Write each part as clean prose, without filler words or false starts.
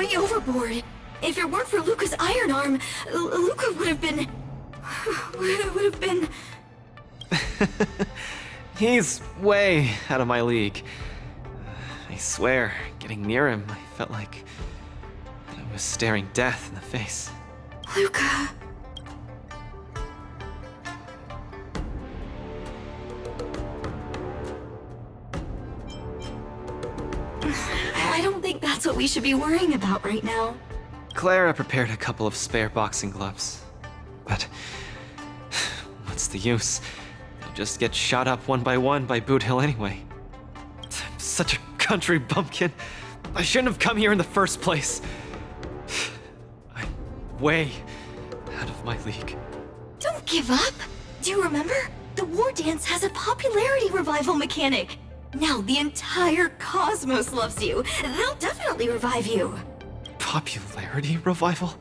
me overboard. If it weren't for Luca's iron arm, Luca would have been... He's way out of my league. I swear, getting near him, I felt like I was staring death in the face. Luca... I don't think that's what we should be worrying about right now. Clara prepared a couple of spare boxing gloves. But what's the use? They'll just get shot up one by Boot Hill anyway. I'm such a country bumpkin. I shouldn't have come here in the first place. I'm way out of my league. Don't give up! Do you remember? The war dance has a popularity revival mechanic. Now the entire cosmos loves you. They'll definitely revive you. Popularity revival?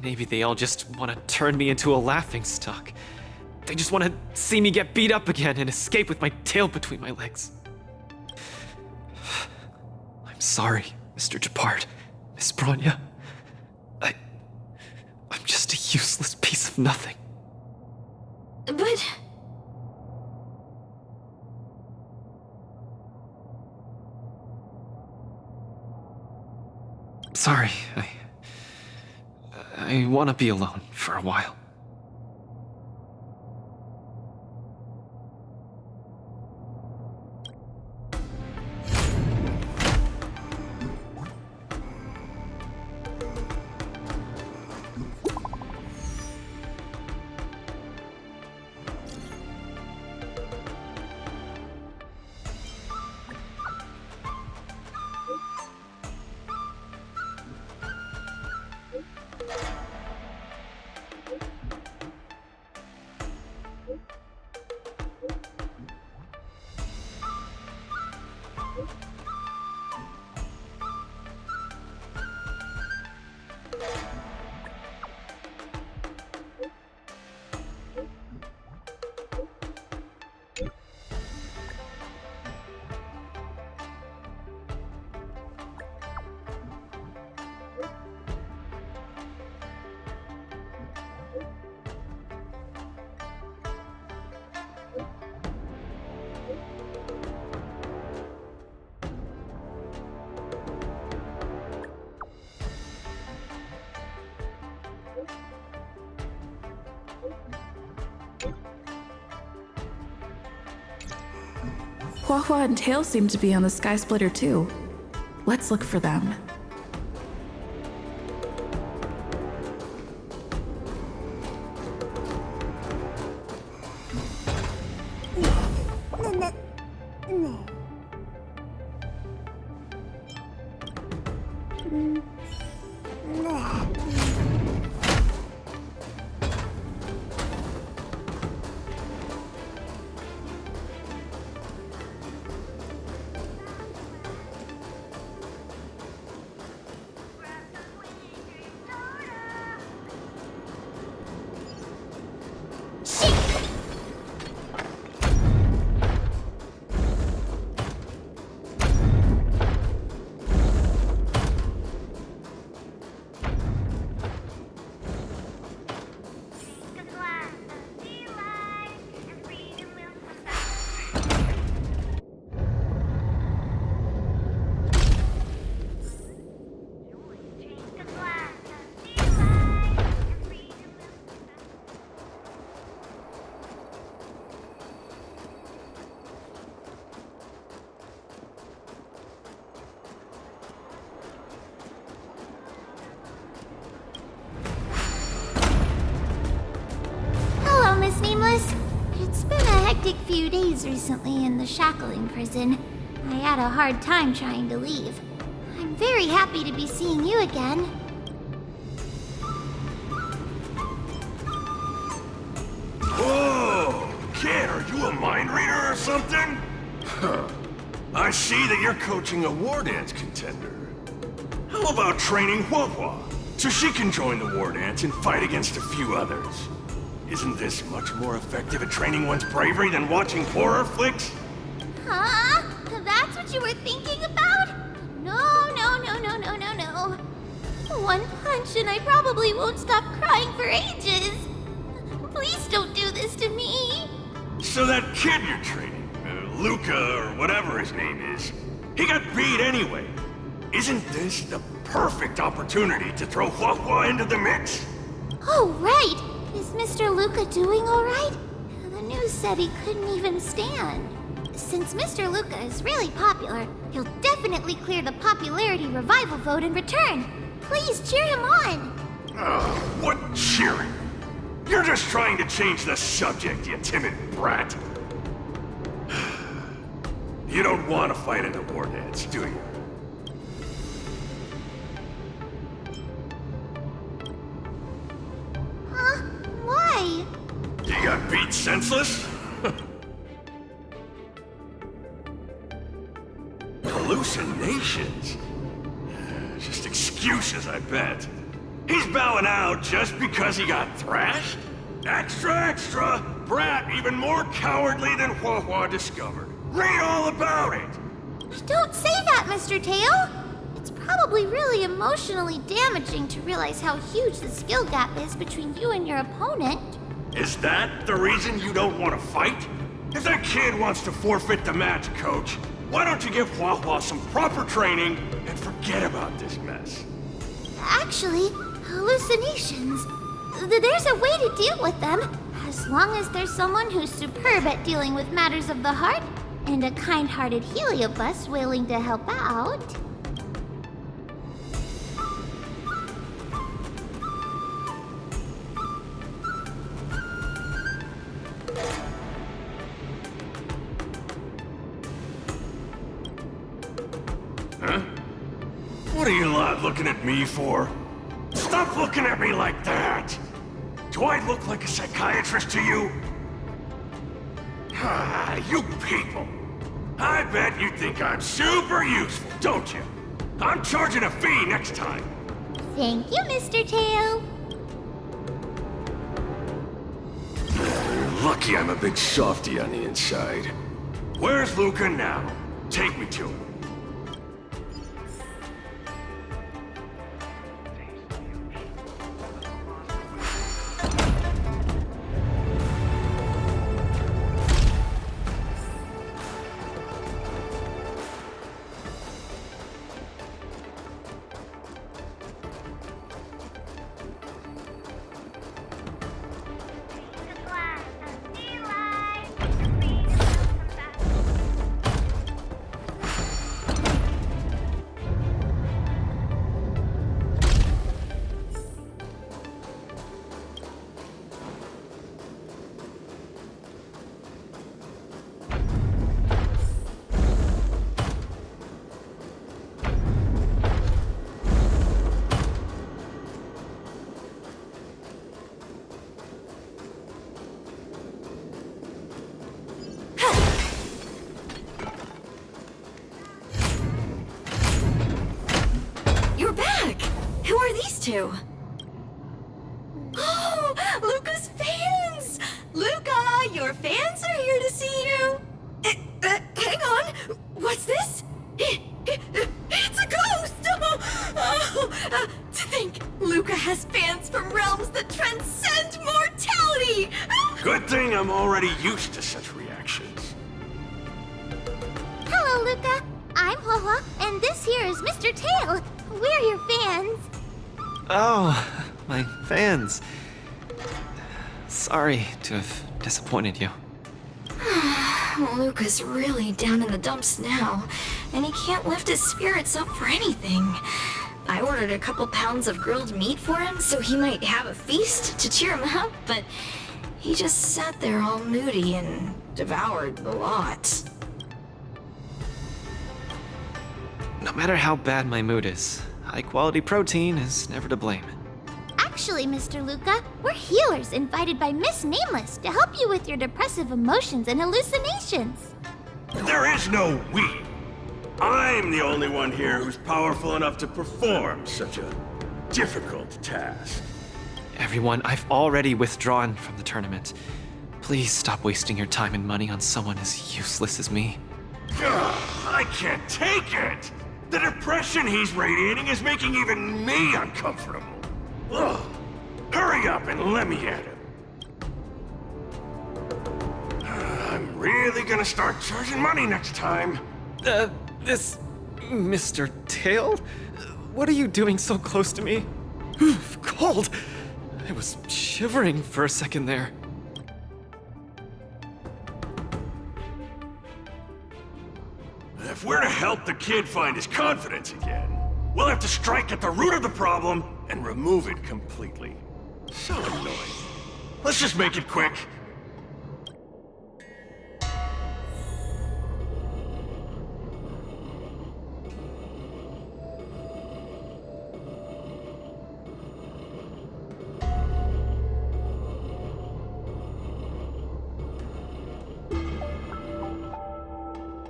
Maybe they all just want to turn me into a laughingstock. They just want to see me get beat up again and escape with my tail between my legs. I'm sorry, Mr. Japard, Miss Bronya. I'm just a useless piece of nothing. But... Sorry, I want to be alone for a while. Huahua and Tail seem to be on the Sky Splitter too. Let's look for them. It's been a hectic few days recently in the shackling prison. I had a hard time trying to leave. I'm very happy to be seeing you again. Whoa! Kid, are you a mind reader or something? Huh. I see that you're coaching a war dance contender. How about training Huahua so she can join the war dance and fight against a few others? Isn't this much more effective at training one's bravery than watching horror flicks? Huh? That's what you were thinking about? No. One punch and I probably won't stop crying for ages. Please don't do this to me. So that kid you're training, Luca or whatever his name is, he got beat anyway. Isn't this the perfect opportunity to throw Hua into the mix? Oh, right. Is Mr. Luca doing all right? The news said he couldn't even stand. Since Mr. Luca is really popular, he'll definitely clear the popularity revival vote in return. Please cheer him on. What cheering? You're just trying to change the subject, you timid brat. You don't want to fight in the war dance, do you? Huh? Why? You got beat senseless? Hallucinations? Just excuses, I bet. He's bowing out just because he got thrashed? Extra, extra! Brat even more cowardly than Hua discovered. Read all about it! Don't say that, Mr. Tail! It's probably really emotionally damaging to realize how huge the skill gap is between you and your opponent. Is that the reason you don't want to fight? If that kid wants to forfeit the match, Coach, why don't you give Hua some proper training and forget about this mess? Actually, hallucinations. There's a way to deal with them, as long as there's someone who's superb at dealing with matters of the heart, and a kind-hearted Heliobus willing to help out. Huh? What are you lot looking at me for? Stop looking at me like that! Do I look like a psychiatrist to you? Ah, you people! I bet you think I'm super useful, don't you? I'm charging a fee next time. Thank you, Mr. Tail. You're lucky I'm a big softy on the inside. Where's Luca now? Take me to him. You're back! Who are these two? Oh, Luca's fans! Luca, your fans are here to see you! Hang on! What's this? It's a ghost! To think, Luca has fans from realms that transcend mortality! Good thing I'm already used to such reactions. Hello, Luca. I'm Hua, and this here is Mr. Tail. We're your fans. Oh, my fans. Sorry to have disappointed you. Luca's really down in the dumps now, and he can't lift his spirits up for anything. I ordered a couple pounds of grilled meat for him so he might have a feast to cheer him up, but he just sat there all moody and devoured the lot. No matter how bad my mood is, high-quality protein is never to blame. Actually, Mr. Luca, we're healers invited by Miss Nameless to help you with your depressive emotions and hallucinations. There is no we. I'm the only one here who's powerful enough to perform such a difficult task. Everyone, I've already withdrawn from the tournament. Please stop wasting your time and money on someone as useless as me. Ugh, I can't take it! The depression he's radiating is making even me uncomfortable. Ugh. Hurry up and let me at him. I'm really gonna start charging money next time. This... Mr. Tail? What are you doing so close to me? Cold! I was shivering for a second there. If we're to help the kid find his confidence again, we'll have to strike at the root of the problem and remove it completely. So annoying. Let's just make it quick.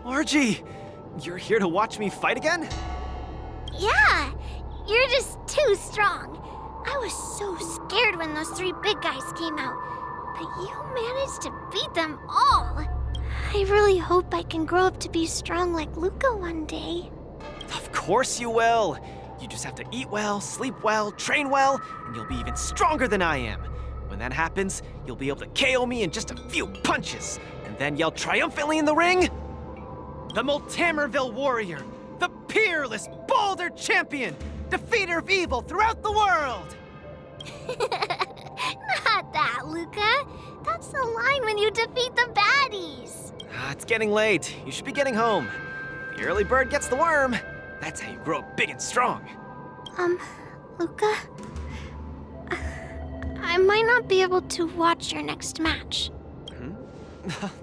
Margie! You're here to watch me fight again? Yeah, you're just too strong. I was so scared when those 3 big guys came out, but you managed to beat them all. I really hope I can grow up to be strong like Luca one day. Of course you will! You just have to eat well, sleep well, train well, and you'll be even stronger than I am. When that happens, you'll be able to KO me in just a few punches, and then yell triumphantly in the ring, "The Multamerville Warrior, the peerless Boulder Champion, defeater of evil throughout the world!" Not that, Luca. That's the line when you defeat the baddies. It's getting late. You should be getting home. The early bird gets the worm. That's how you grow up big and strong. Luca? I might not be able to watch your next match.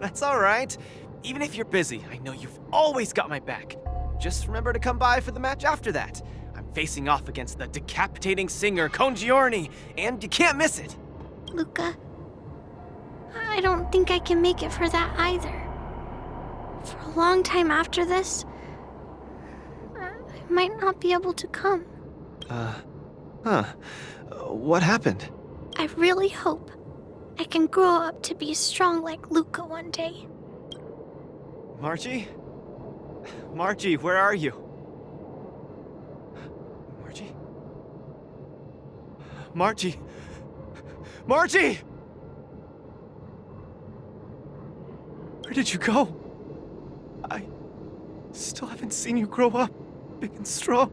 That's all right. Even if you're busy, I know you've always got my back. Just remember to come by for the match after that. I'm facing off against the decapitating singer Congiorni, and you can't miss it. Luca, I don't think I can make it for that either. For a long time after this, I might not be able to come. What happened? I really hope I can grow up to be strong like Luca one day. Margie? Margie, where are you? Margie? Margie? Margie! Where did you go? I still haven't seen you grow up big and strong.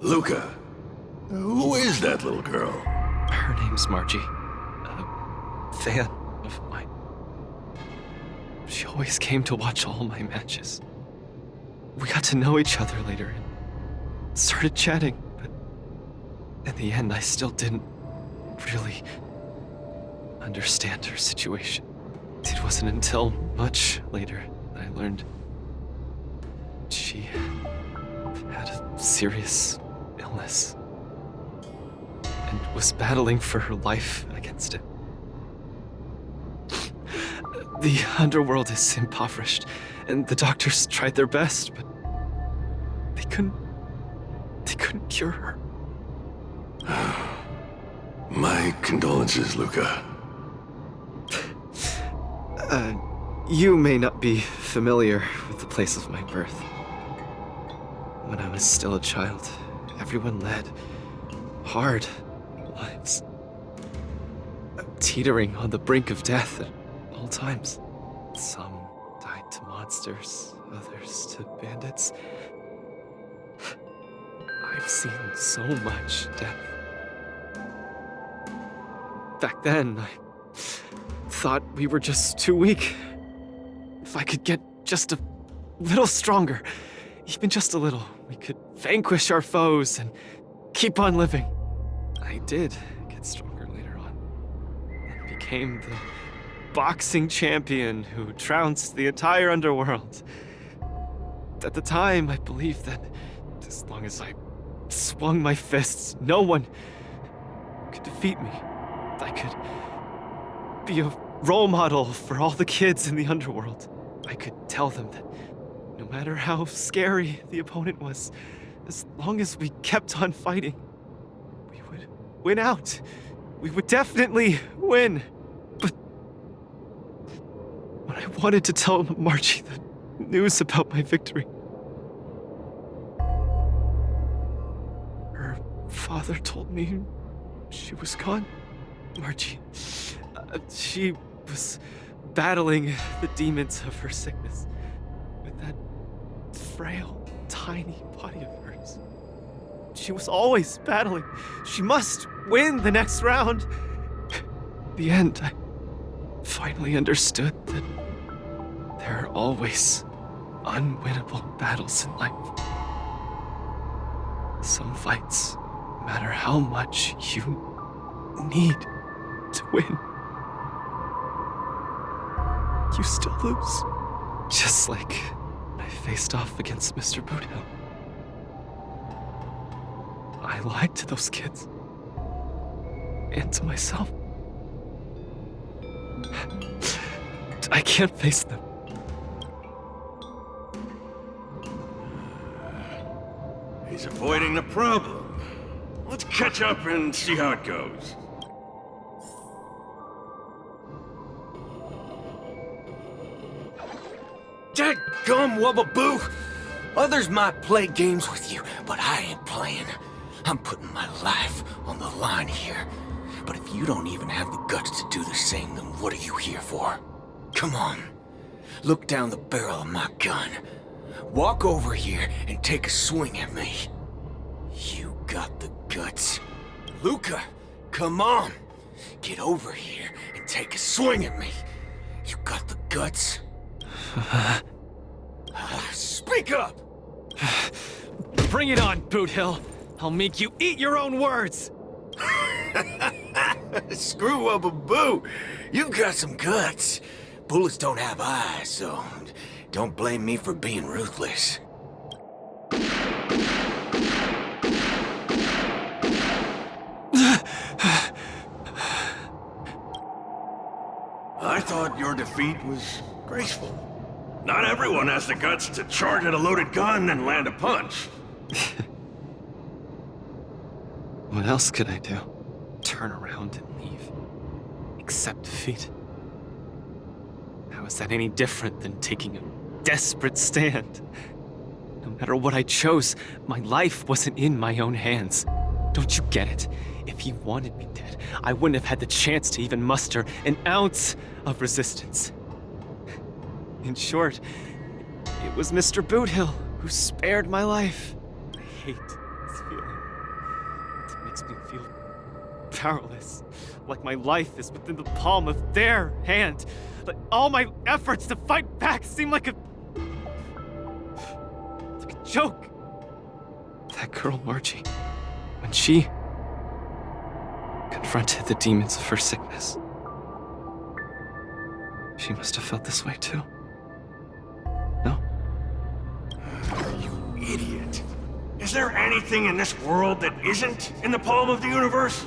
Luca, who is that little girl? Her name's Margie. A fan of mine. She always came to watch all my matches. We got to know each other later and started chatting, but in the end, I still didn't really understand her situation. It wasn't until much later that I learned she had a serious illness and was battling for her life against it. The underworld is impoverished, and the doctors tried their best, but they couldn't cure her. My condolences, Luca. You may not be familiar with the place of my birth. When I was still a child, everyone led hard lives, teetering on the brink of death at all times. Some died to monsters, others to bandits. I've seen so much death. Back then, I thought we were just too weak. If I could get just a little stronger, even just a little, we could vanquish our foes and keep on living. I did get stronger later on, and became the boxing champion who trounced the entire underworld. At the time, I believed that as long as I swung my fists, no one could defeat me. I could be a role model for all the kids in the underworld. I could tell them that no matter how scary the opponent was, as long as we kept on fighting, we would win out. We would definitely win. But when I wanted to tell Margie the news about my victory, Mother told me she was gone. Margie, she was battling the demons of her sickness with that frail, tiny body of hers. She was always battling. She must win the next round. At the end, I finally understood that there are always unwinnable battles in life. Some fights, no matter how much you need to win, you still lose. Just like when I faced off against Mr. Boothill. I lied to those kids. And to myself. I can't face them. He's avoiding the problem. Let's catch up and see how it goes. Dadgum Wubbaboo! Others might play games with you, but I ain't playing. I'm putting my life on the line here. But if you don't even have the guts to do the same, then what are you here for? Come on. Look down the barrel of my gun. Walk over here and take a swing at me. You got the guts. Luca, come on. Get over here and take a swing at me. You got the guts. Speak up! Bring it on, Boothill. I'll make you eat your own words. Screw up a boo. You've got some guts. Bullets don't have eyes, so don't blame me for being ruthless. I thought your defeat was graceful. Not everyone has the guts to charge at a loaded gun and land a punch. What else could I do? Turn around and leave? Accept defeat? How is that any different than taking a desperate stand? No matter what I chose, my life wasn't in my own hands. Don't you get it? If he wanted me dead, I wouldn't have had the chance to even muster an ounce of resistance. In short, it was Mr. Boothill who spared my life. I hate this feeling. It makes me feel powerless, like my life is within the palm of their hand. Like all my efforts to fight back seem like a joke. That girl Margie, when she confronted the demons of her sickness, she must have felt this way too. No? You idiot. Is there anything in this world that isn't in the palm of the universe?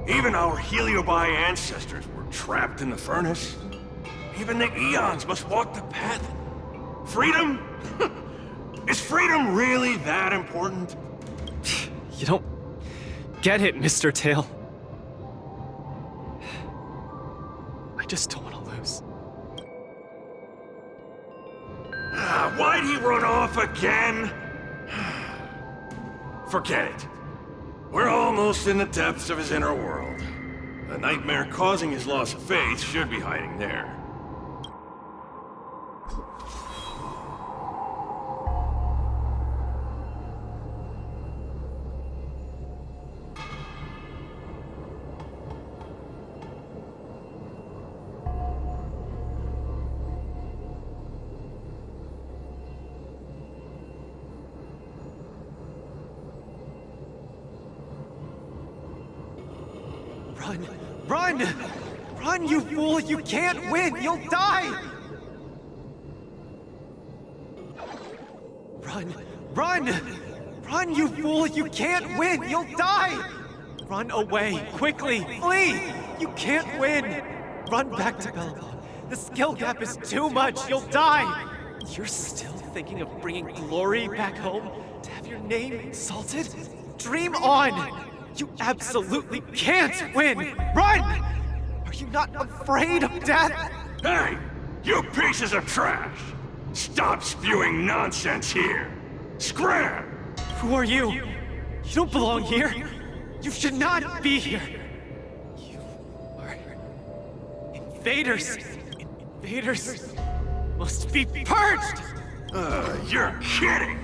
Even our Heliobi ancestors were trapped in the furnace. Even the eons must walk the path. Freedom? Is freedom really that important? You don't get it, Mr. Tail. I just don't want to lose. Why'd he run off again? Forget it. We're almost in the depths of his inner world. The nightmare causing his loss of faith should be hiding there. Run! Run! Run, you fool! You can't win! You'll die! Run! Run! Run, you fool! You can't win! You'll die! Run away! Quickly! Flee! You can't win! Run back to Belleville. The skill gap is too much! You'll die! You're still thinking of bringing glory back home? To have your name exalted? Dream on! You absolutely can't win! Run! Are you not afraid of death? Hey! You pieces of trash! Stop spewing nonsense here! Scram! Who are you? You don't belong here. You should not be here. You are invaders. Invaders must be purged. You're kidding!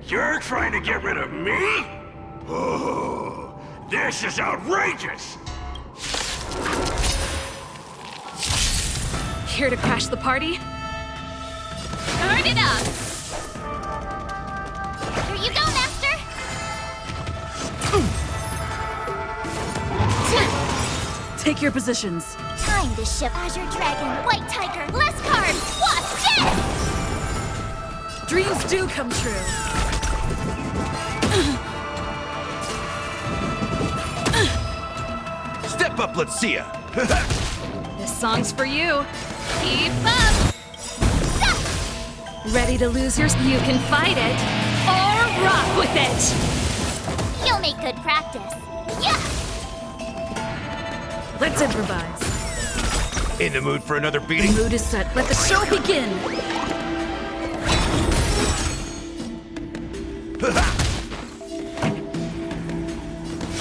You're trying to get rid of me? Oh, this is outrageous! Here to crash the party? Turn it up! Here you go, Master! Take your positions. Time to ship Azure Dragon, White Tiger, less cards! Watch this! Dreams do come true. Step up, let's see ya. This song's for you. Keep up! Ready to lose yours? You can fight it or rock with it. You'll make good practice. Yeah! Let's improvise. In the mood for another The beating? mood is set. Let the show begin.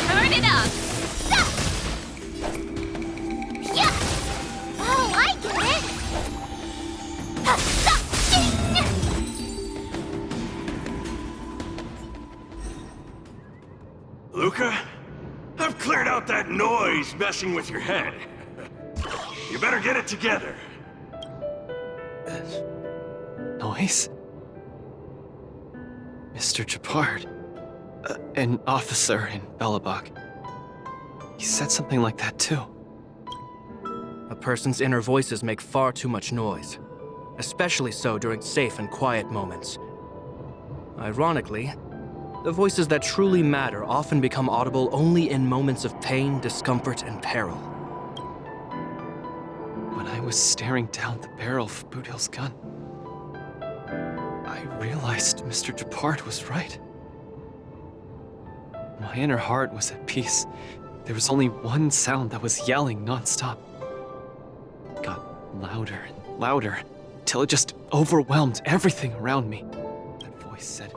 Turn it up! Yeah! Oh, I get it! Luca, I've cleared out that noise messing with your head. You better get it together. Noise? Mr. Japard. An officer in Belobog. He said something like that too. A person's inner voices make far too much noise, especially so during safe and quiet moments. Ironically, the voices that truly matter often become audible only in moments of pain, discomfort, and peril. When I was staring down the barrel of Boot gun, I realized Mr. Japard was right. My inner heart was at peace. There was only one sound that was yelling nonstop. It got louder and louder, till it just overwhelmed everything around me. That voice said,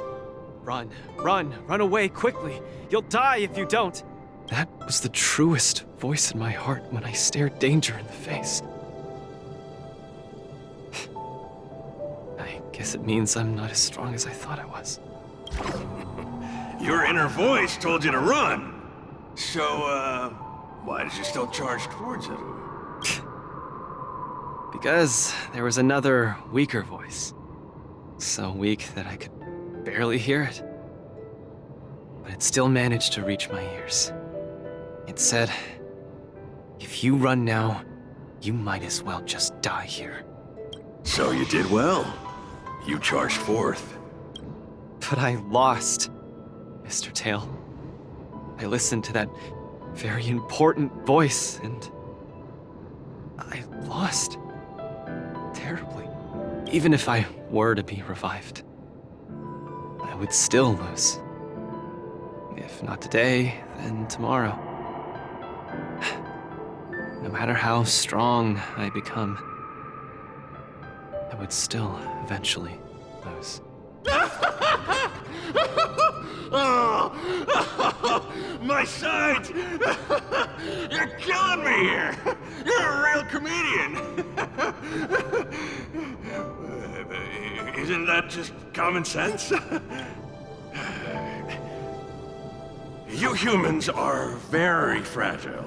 "Run, run, run away quickly. You'll die if you don't." That was the truest voice in my heart when I stared danger in the face. I guess it means I'm not as strong as I thought I was. Your inner voice told you to run. So, why did you still charge towards him? Because there was another, weaker voice. So weak that I could barely hear it. But it still managed to reach my ears. It said, "If you run now, you might as well just die here." So you did well. You charged forth. But I lost, Mr. Tail. I listened to that very important voice, and I lost. Terribly. Even if I were to be revived, I would still lose. If not today, then tomorrow. No matter how strong I become, I would still eventually lose. Oh, my sight! You're killing me here! You're a real comedian! Isn't that just common sense? You humans are very fragile.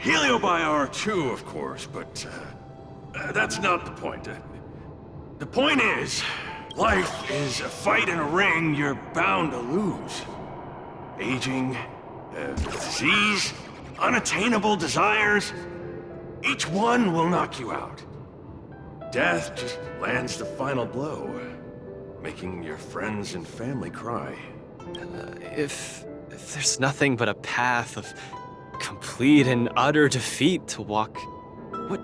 Heliobiar too, of course, but that's not the point. The point is, life is a fight in a ring you're bound to lose. Aging, disease, unattainable desires, each one will knock you out. Death just lands the final blow, making your friends and family cry. If there's nothing but a path of complete and utter defeat to walk, what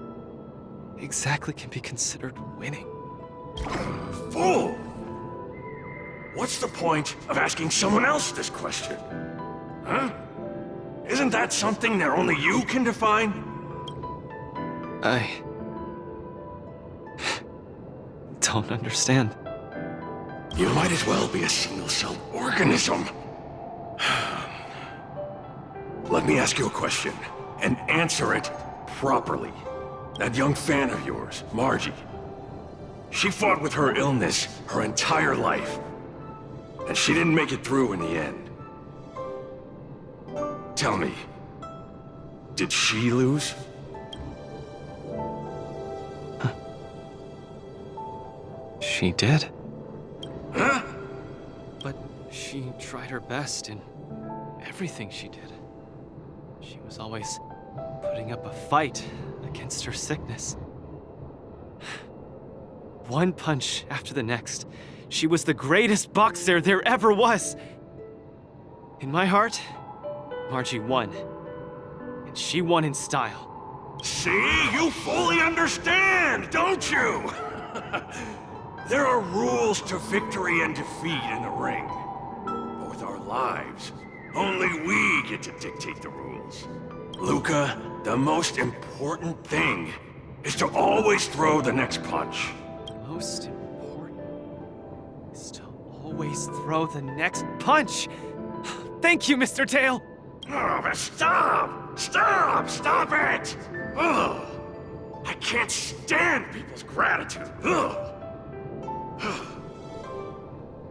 exactly can be considered winning? Fool! What's the point of asking someone else this question? Huh? Isn't that something that only you can define? I don't understand. You might as well be a single-celled organism. Let me ask you a question, and answer it properly. That young fan of yours, Margie, she fought with her illness her entire life, and she didn't make it through in the end. Tell me, did she lose? She did. Huh? But she tried her best in everything she did. She was always putting up a fight against her sickness. One punch after the next, she was the greatest boxer there ever was. In my heart, Margie won. And she won in style. See? You fully understand, don't you? There are rules to victory and defeat in the ring. But with our lives, only we get to dictate the rules. Luca, the most important thing is to always throw the next punch. Most important is to always throw the next punch. Thank you, Mr. Tail. Oh, but stop! Stop! Stop it! Ugh. I can't stand people's gratitude. Ugh.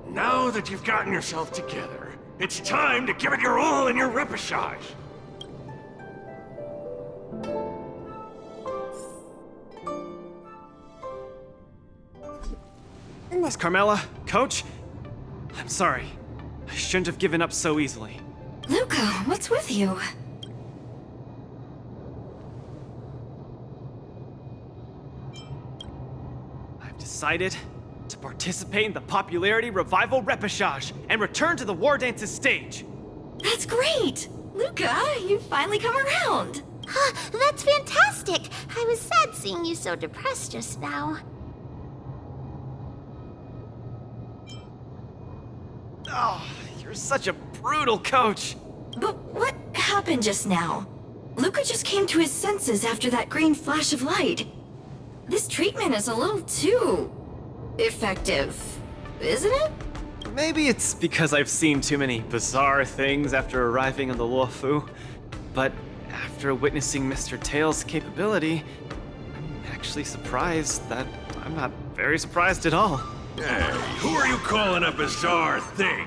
Now that you've gotten yourself together, it's time to give it your all in your repechage. Miss Carmela, Coach, I'm sorry. I shouldn't have given up so easily. Luca, what's with you? I've decided to participate in the Popularity Revival Repechage and return to the War Dance's stage. That's great! Luca, you finally come around! That's fantastic! I was sad seeing you so depressed just now. Oh, you're such a brutal coach. But what happened just now? Luca just came to his senses after that green flash of light. This treatment is a little too effective, isn't it? Maybe it's because I've seen too many bizarre things after arriving on the Luofu, but after witnessing Mr. Tail's capability, I'm actually surprised that I'm not very surprised at all. Hey, who are you calling a bizarre thing?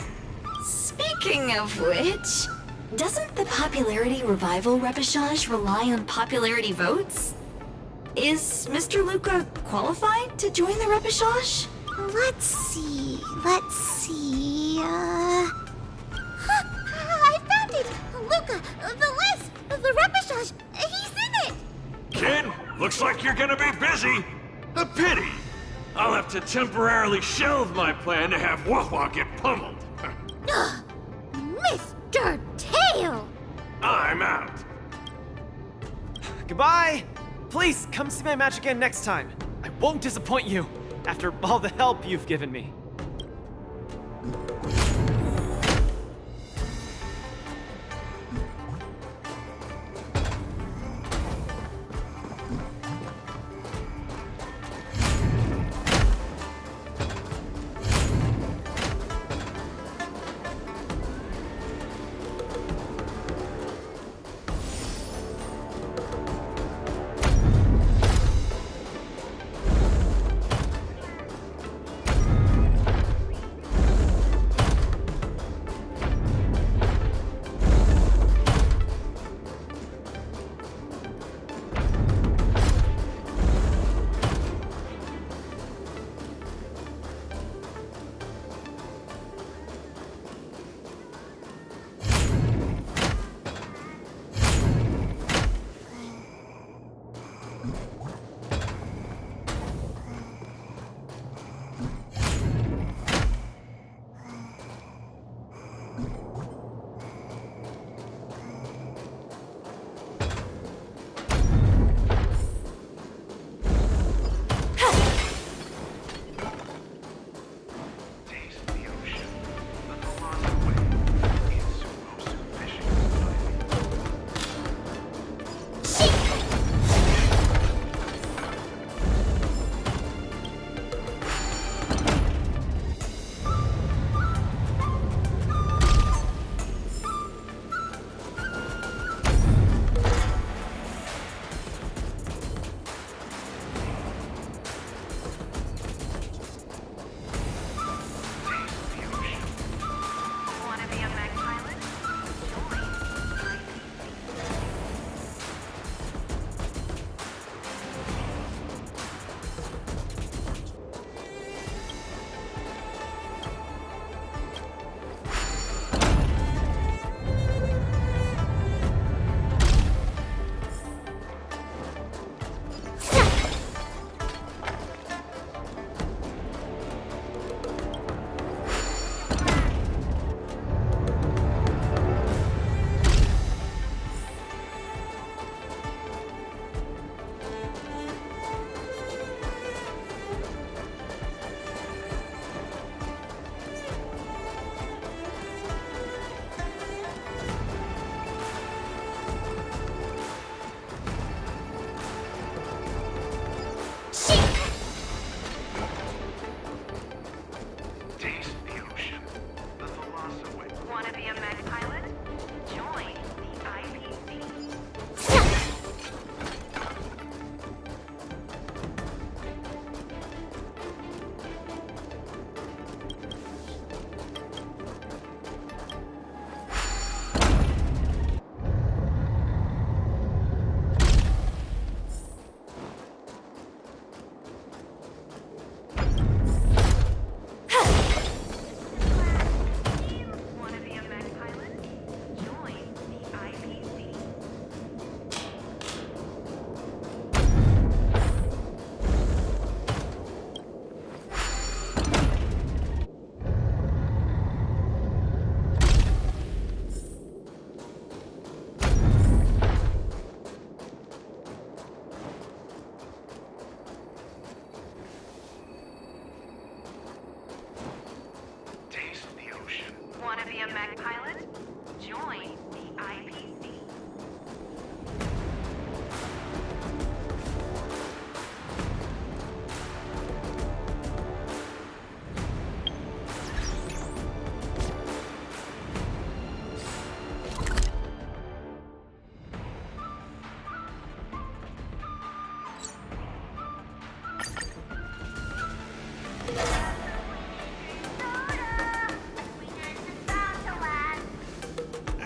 Speaking of which, doesn't the Popularity Revival Repechage rely on popularity votes? Is Mr. Luca qualified to join the Repechage? Let's see. I found it! Luca, the list! The repechage! He's in it! Kid, looks like you're gonna be busy. A pity. I'll have to temporarily shelve my plan to have Wawa get pummeled. Mr. Tail! I'm out. Goodbye! Please, come see my match again next time. I won't disappoint you, after all the help you've given me.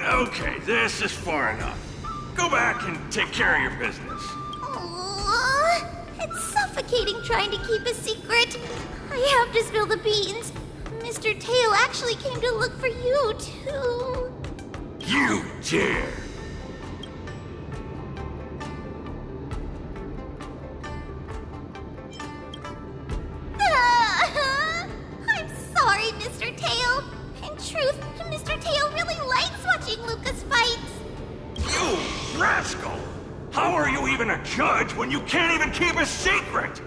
Okay, this is far enough. Go back and take care of your business. Aww, it's suffocating trying to keep a secret. I have to spill the beans. Mr. Tail actually came to look for you, too. You dare! I'm sorry, Mr. Tail. In truth, Mr. Tail really likes watching Lucas fights. You rascal! How are you even a judge when you can't even keep a secret?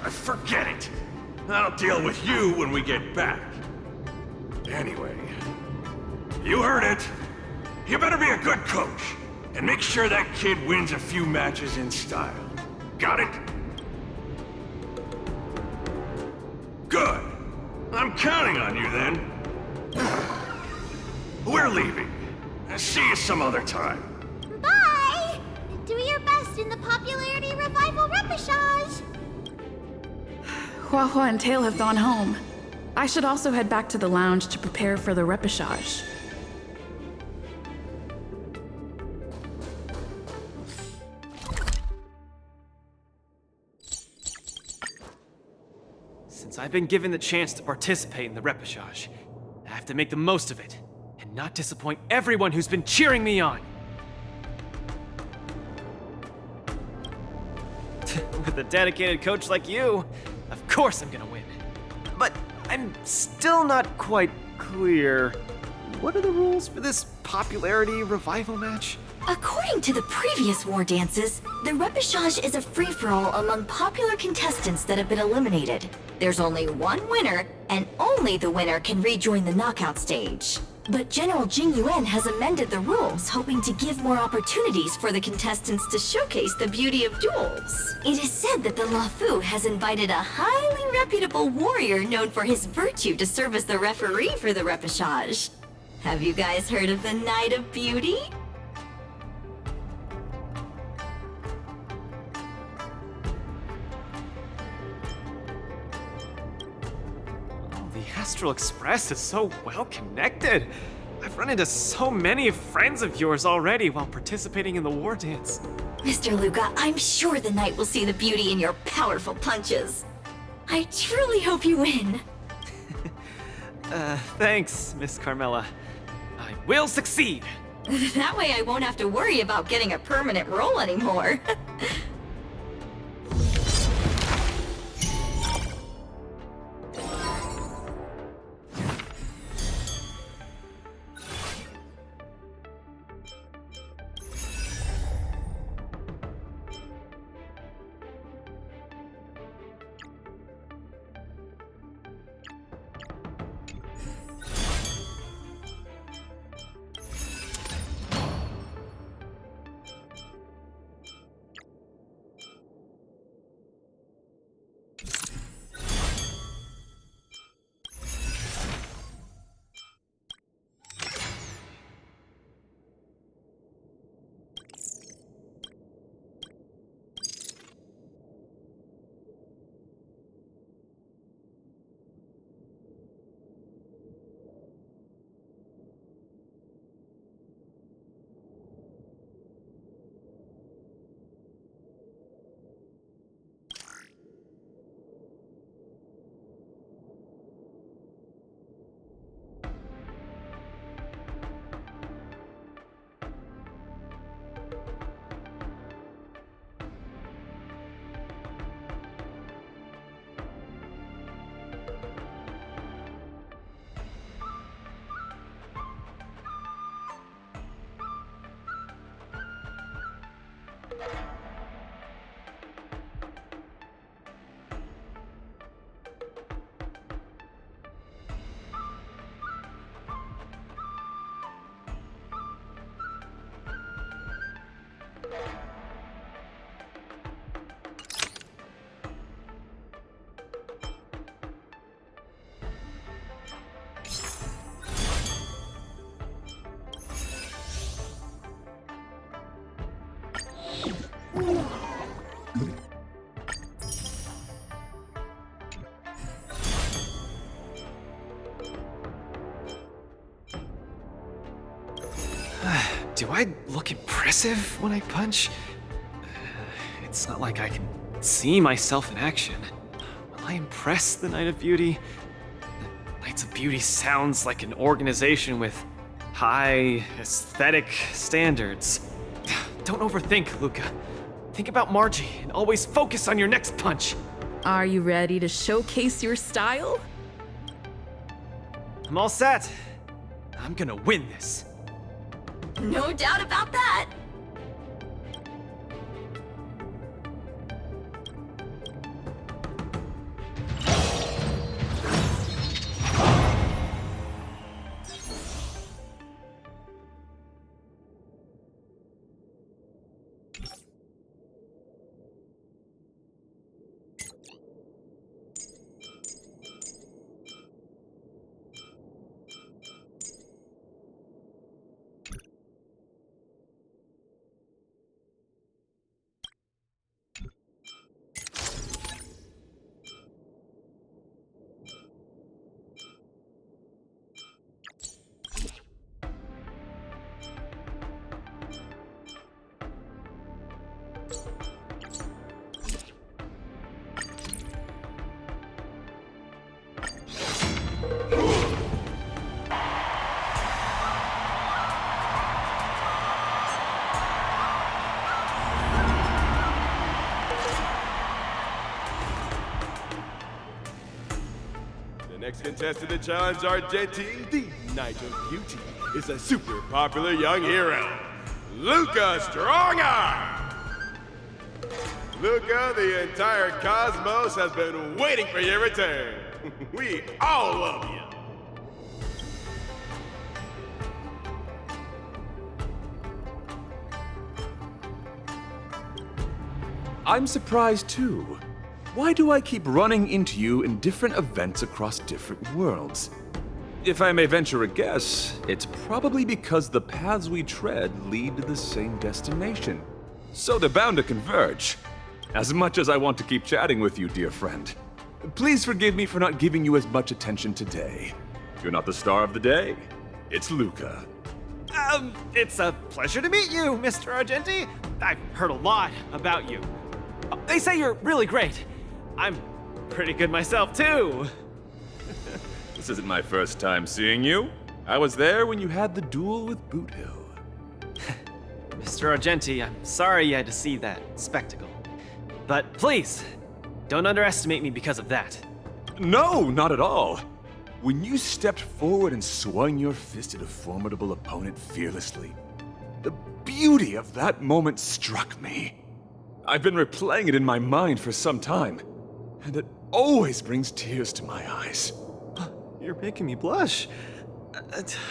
Forget it. I'll deal with you when we get back. Anyway, you heard it. You better be a good coach and make sure that kid wins a few matches in style. Got it? Good. I'm counting on you then. We're leaving. See you some other time. Bye! Do your best in the popularity revival repechage. Hua Hua and Tail have gone home. I should also head back to the lounge to prepare for the repechage. Since I've been given the chance to participate in the repechage, I have to make the most of it and not disappoint everyone who's been cheering me on. With a dedicated coach like you, of course I'm gonna win. But I'm still not quite clear. What are the rules for this popularity revival match? According to the previous war dances, the repechage is a free-for-all among popular contestants that have been eliminated. There's only one winner, and only the winner can rejoin the knockout stage. But General Jing Yuan has amended the rules, hoping to give more opportunities for the contestants to showcase the beauty of duels. It is said that the LaFu has invited a highly reputable warrior known for his virtue to serve as the referee for the repechage. Have you guys heard of the Knight of Beauty? The Astral Express is so well connected. I've run into so many friends of yours already while participating in the war dance. Mr. Luca, I'm sure the knight will see the beauty in your powerful punches. I truly hope you win. Thanks, Miss Carmela. I will succeed. That way I won't have to worry about getting a permanent role anymore. Do I look impressive when I punch? It's not like I can see myself in action. Will I impress the Knight of Beauty? The Knights of Beauty sounds like an organization with high aesthetic standards. Don't overthink, Luca. Think about Margie and always focus on your next punch. Are you ready to showcase your style? I'm all set. I'm gonna win this. No doubt about that. Next contestant to challenge Argentine, the Knight of Beauty, is a super popular young hero, Luca Strongarm! Luca, the entire cosmos has been waiting for your return. We all love you. I'm surprised too. Why do I keep running into you in different events across different worlds? If I may venture a guess, it's probably because the paths we tread lead to the same destination. So they're bound to converge. As much as I want to keep chatting with you, dear friend, please forgive me for not giving you as much attention today. You're not the star of the day. It's Luca. It's a pleasure to meet you, Mr. Argenti. I've heard a lot about you. They say you're really great. I'm pretty good myself, too. This isn't my first time seeing you. I was there when you had the duel with Boothill. Mr. Argenti, I'm sorry you had to see that spectacle. But please, don't underestimate me because of that. No, not at all. When you stepped forward and swung your fist at a formidable opponent fearlessly, the beauty of that moment struck me. I've been replaying it in my mind for some time, and it always brings tears to my eyes. You're making me blush.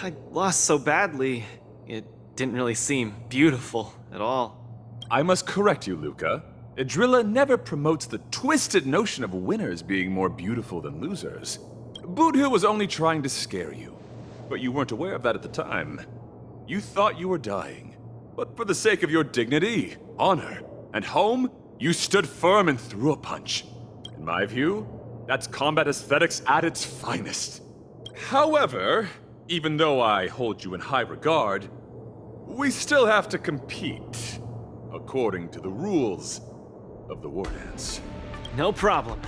I lost so badly, it didn't really seem beautiful at all. I must correct you, Luca. Idrilla never promotes the twisted notion of winners being more beautiful than losers. Boothill was only trying to scare you, but you weren't aware of that at the time. You thought you were dying, but for the sake of your dignity, honor, and home, you stood firm and threw a punch. In my view, that's combat aesthetics at its finest. However, even though I hold you in high regard, we still have to compete, according to the rules of the War Dance. No problem.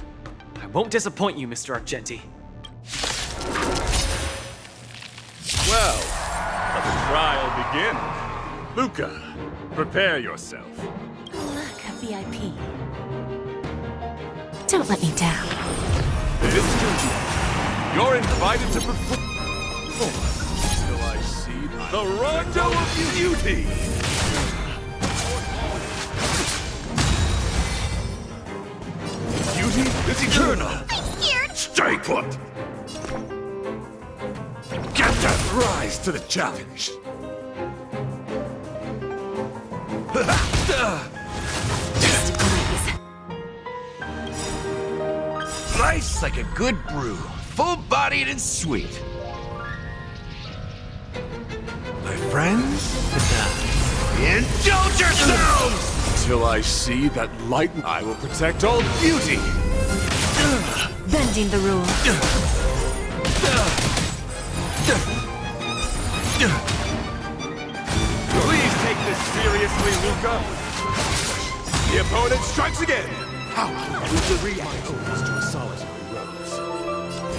I won't disappoint you, Mr. Argenti. Well, let the trial begin. Luca, prepare yourself. Look, a VIP. Don't let me down. You're invited to perform till I see the Rondo of Beauty. Beauty is eternal. I'm scared. Stay put. Get that rise to the challenge. Just glaze. Nice like a good brew. Full-bodied and sweet. My friends, indulge yourselves! Till I see that light, I will protect all beauty. Bending the rules. Seriously, Luca? The opponent strikes again! How will you react to a solitary rose?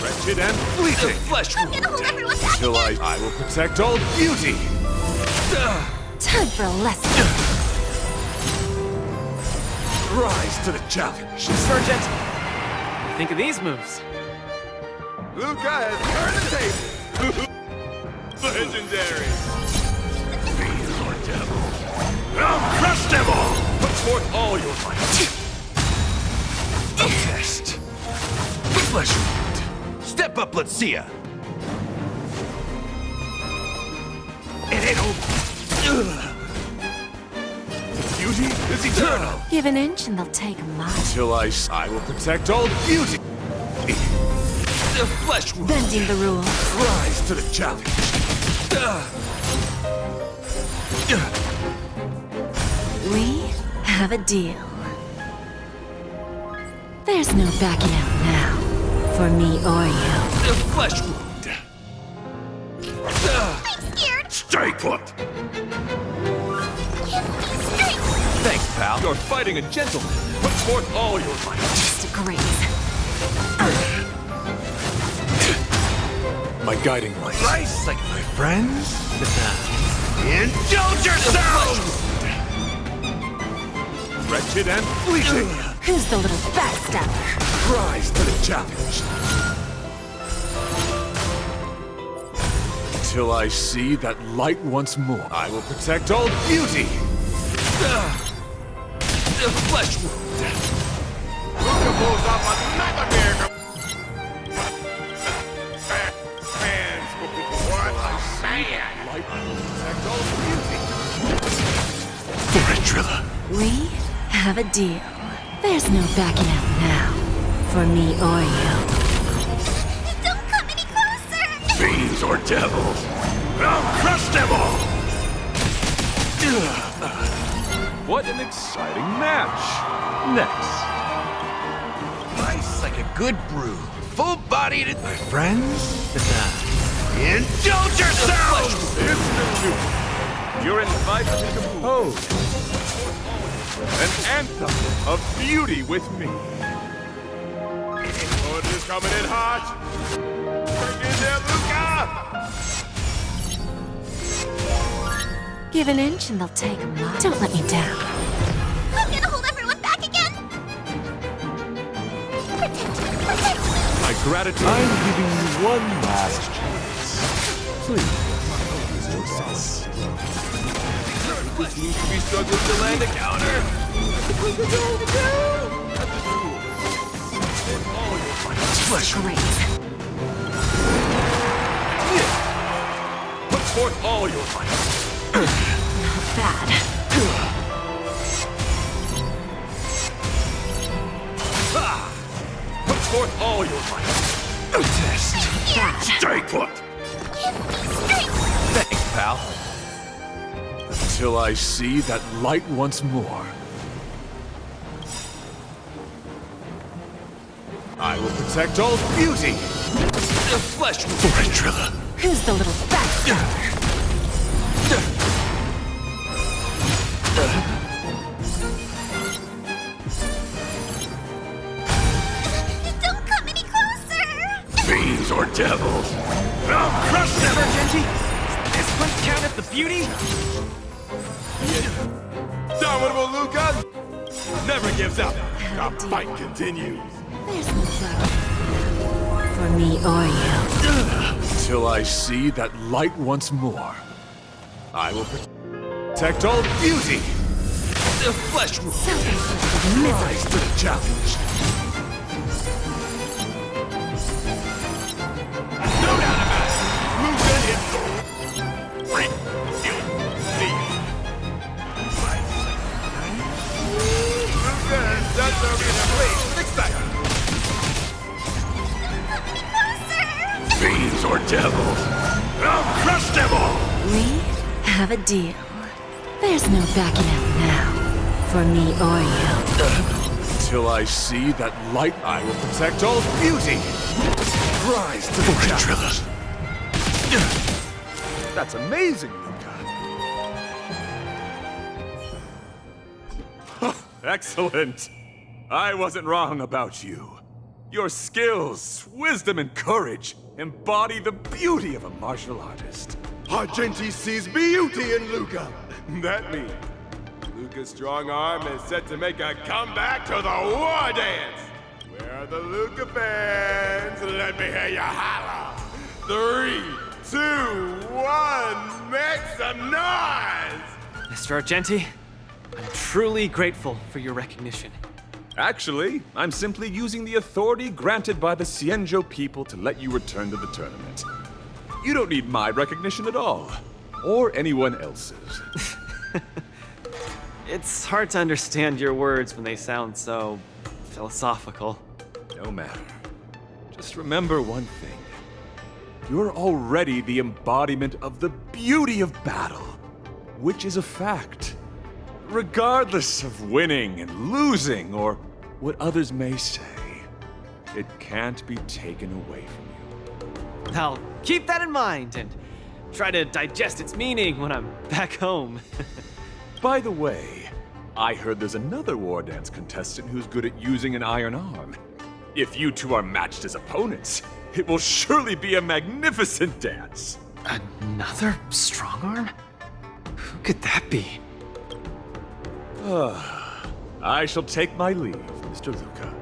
Wretched and fleeting! Flesh I'm gonna hold everyone back Till again! I will protect all beauty! Time for a lesson. Rise to the challenge! Sergeant! Think of these moves. Luca has turned the table! Legendary! Fiends or devils. I'll crush them all! Put forth all your might! A test. Flesh wound. Step up, let's see ya. It ain't over. Beauty is eternal! Give an inch and they'll take a mile. Till I will protect all beauty! The flesh wound. Bending the rules. Rise to the challenge! We have a deal. There's no backing out now, for me or you. The flesh wound. I'm scared! Stay put. Give me strength! Thanks, pal. You're fighting a gentleman. Put forth all your might! Just a graze. My guiding light. Nice, like my friends. Indulge yourselves! Wretched and fleeting! Who's the little backstabber? Rise to the challenge! Till I see that light once more, I will protect all beauty! The flesh wound. Luca pulls off another miracle! Fans, what a man! Light will protect all beauty! For a driller. We have a deal. There's no backing out now, for me or you. Don't come any closer! Fiends or devils. I'll crush them all! What an exciting match. Next. Nice like a good brew. Full-bodied, my friends. Indulge yourselves! You're invited to compose an anthem of beauty with me. Opponent is coming in hot. Bring in there, Luca! Give an inch and they'll take a mile. Don't let me down. I'm gonna hold everyone back again! Protect! Protect! My gratitude. I'm giving you one last chance. Please, Mr. Sass. This seems to be struggling to land a counter. Flesh wound. Graze. Put forth all your might. Not bad. Put forth all your might. Test. Bad. Stay put. Give me strength! Thanks, pal. Until I see that light once more. I will protect all beauty. The flesh wound. For a driller. Who's the little backstabber? Don't come any closer! Fiends or devils. I'll crush them! This one count as the beauty? Dominable Luca never gives up. The fight continues. There's no backing out for me or you. Until I see that light once more. I will protect all beauty. The flesh wound. Self-inflicted misery. Rise to the challenge. No doubt about it. Luca is great. Luca has done something in a place unexpected. Fiends or devils. I'll crush them all! We have a deal. There's no backing out now, for me or you. Until I see that light, I will protect all beauty. Rise to the For a challenge. driller. That's amazing, Luca. Excellent. I wasn't wrong about you. Your skills, wisdom, and courage embody the beauty of a martial artist. Argenti sees beauty in Luca. That means Luca's strong arm is set to make a comeback to the war dance. Where are the Luca fans? Let me hear you holler. 3, 2, 1, make some noise! Mr. Argenti, I'm truly grateful for your recognition. Actually, I'm simply using the authority granted by the Cienjo people to let you return to the tournament. You don't need my recognition at all, or anyone else's. It's hard to understand your words when they sound so philosophical. No matter. Just remember one thing. You're already the embodiment of the beauty of battle, which is a fact. Regardless of winning and losing, or what others may say, it can't be taken away from you. I'll keep that in mind and try to digest its meaning when I'm back home. By the way, I heard there's another war dance contestant who's good at using an iron arm. If you two are matched as opponents, it will surely be a magnificent dance. Another strong arm? Who could that be? I shall take my leave, Mr. Luca.